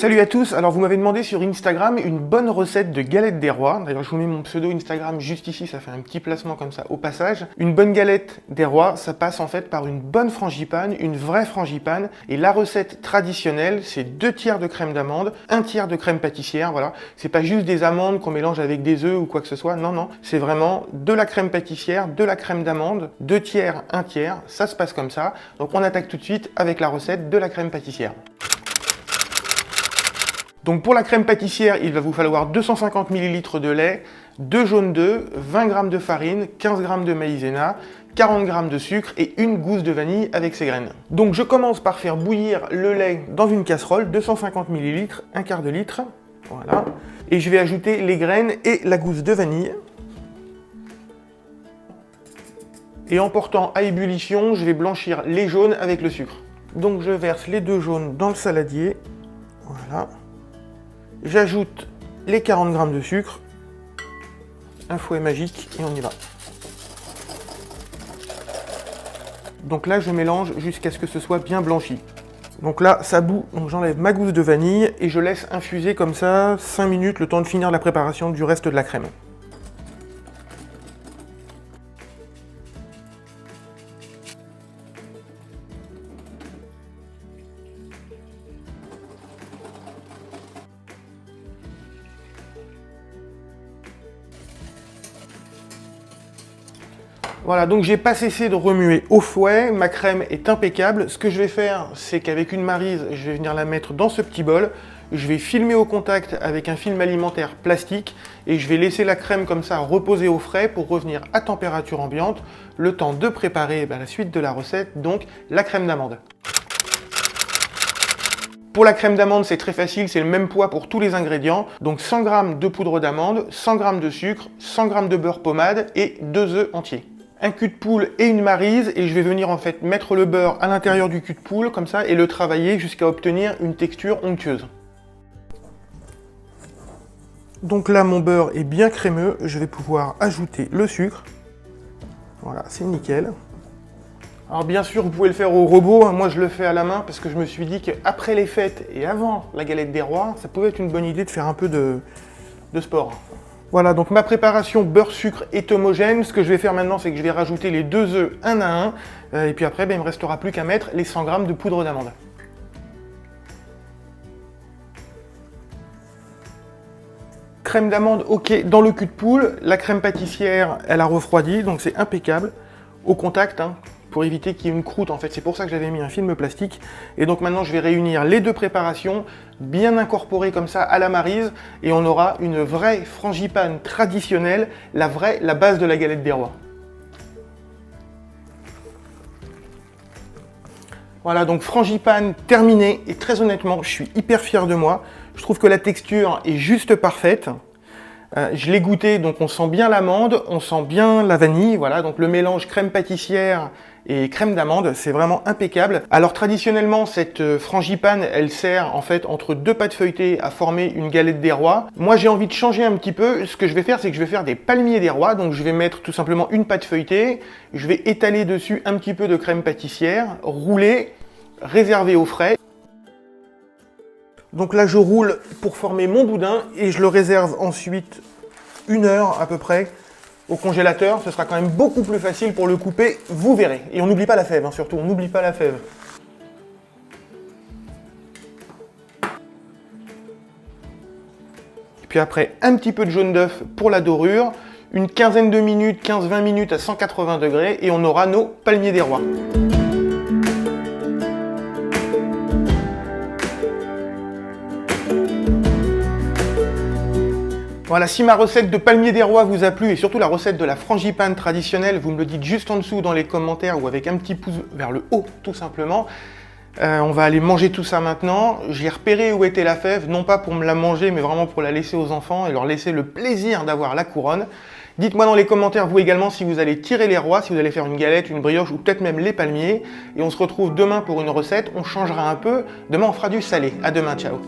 Salut à tous, alors vous m'avez demandé sur Instagram une bonne recette de galette des rois. D'ailleurs je vous mets mon pseudo Instagram juste ici, ça fait un petit placement comme ça au passage. Une bonne galette des rois, ça passe en fait par une bonne frangipane, une vraie frangipane. Et la recette traditionnelle, c'est 2 tiers de crème d'amande, 1 tiers de crème pâtissière, voilà. C'est pas juste des amandes qu'on mélange avec des œufs ou quoi que ce soit, non, non. C'est vraiment de la crème pâtissière, de la crème d'amande, 2 tiers, 1 tiers, ça se passe comme ça. Donc on attaque tout de suite avec la recette de la crème pâtissière. Donc pour la crème pâtissière, il va vous falloir 250 ml de lait, 2 jaunes d'œufs, 20 g de farine, 15 g de maïzena, 40 g de sucre et une gousse de vanille avec ses graines. Donc je commence par faire bouillir le lait dans une casserole, 250 ml, un quart de litre, voilà. Et je vais ajouter les graines et la gousse de vanille. Et en portant à ébullition, je vais blanchir les jaunes avec le sucre. Donc je verse les 2 jaunes dans le saladier, voilà. J'ajoute les 40 g de sucre, un fouet magique et on y va. Donc là je mélange jusqu'à ce que ce soit bien blanchi. Donc là ça bout, donc j'enlève ma gousse de vanille et je laisse infuser comme ça 5 minutes le temps de finir la préparation du reste de la crème. Voilà, donc j'ai pas cessé de remuer au fouet, ma crème est impeccable. Ce que je vais faire, c'est qu'avec une maryse, je vais venir la mettre dans ce petit bol. Je vais filmer au contact avec un film alimentaire plastique et je vais laisser la crème comme ça reposer au frais pour revenir à température ambiante, le temps de préparer la suite de la recette, donc la crème d'amande. Pour la crème d'amande, c'est très facile, c'est le même poids pour tous les ingrédients. Donc 100 g de poudre d'amande, 100 g de sucre, 100 g de beurre pommade et 2 œufs entiers. Un cul de poule et une maryse et je vais venir en fait mettre le beurre à l'intérieur du cul de poule comme ça et le travailler jusqu'à obtenir une texture onctueuse. Donc là mon beurre est bien crémeux, je vais pouvoir ajouter le sucre. Voilà, c'est nickel. Alors bien sûr vous pouvez le faire au robot, moi je le fais à la main parce que je me suis dit qu'après les fêtes et avant la galette des rois, ça pouvait être une bonne idée de faire un peu de sport. Voilà, donc ma préparation beurre-sucre est homogène. Ce que je vais faire maintenant, c'est que je vais rajouter les 2 œufs un à un. Et puis après, il ne me restera plus qu'à mettre les 100 g de poudre d'amande. Crème d'amande, ok, dans le cul de poule. La crème pâtissière, elle a refroidi, donc c'est impeccable. Au contact, hein, pour éviter qu'il y ait une croûte, en fait. C'est pour ça que j'avais mis un film plastique. Et donc maintenant, je vais réunir les 2 préparations, bien incorporées comme ça à la maryse, et on aura une vraie frangipane traditionnelle, la base de la galette des rois. Voilà, donc frangipane terminée, et très honnêtement, je suis hyper fier de moi. Je trouve que la texture est juste parfaite. Je l'ai goûté, donc on sent bien l'amande, on sent bien la vanille, voilà, donc le mélange crème pâtissière et crème d'amande, c'est vraiment impeccable. Alors traditionnellement, cette frangipane, elle sert en fait entre 2 pâtes feuilletées à former une galette des rois. Moi j'ai envie de changer un petit peu, ce que je vais faire, c'est que je vais faire des palmiers des rois, donc je vais mettre tout simplement une pâte feuilletée, je vais étaler dessus un petit peu de crème pâtissière, rouler, réserver au frais. Donc là, je roule pour former mon boudin et je le réserve ensuite 1 heure à peu près au congélateur. Ce sera quand même beaucoup plus facile pour le couper, vous verrez. Et on n'oublie pas la fève, hein, surtout, on n'oublie pas la fève. Et puis après, un petit peu de jaune d'œuf pour la dorure, une quinzaine de minutes, 15-20 minutes à 180 degrés et on aura nos palmiers des rois. Voilà, si ma recette de palmier des rois vous a plu et surtout la recette de la frangipane traditionnelle, vous me le dites juste en dessous dans les commentaires ou avec un petit pouce vers le haut tout simplement. On va aller manger tout ça maintenant. J'ai repéré où était la fève, non pas pour me la manger mais vraiment pour la laisser aux enfants et leur laisser le plaisir d'avoir la couronne. Dites-moi dans les commentaires vous également si vous allez tirer les rois, si vous allez faire une galette, une brioche ou peut-être même les palmiers. Et on se retrouve demain pour une recette, on changera un peu. Demain on fera du salé. À demain, ciao.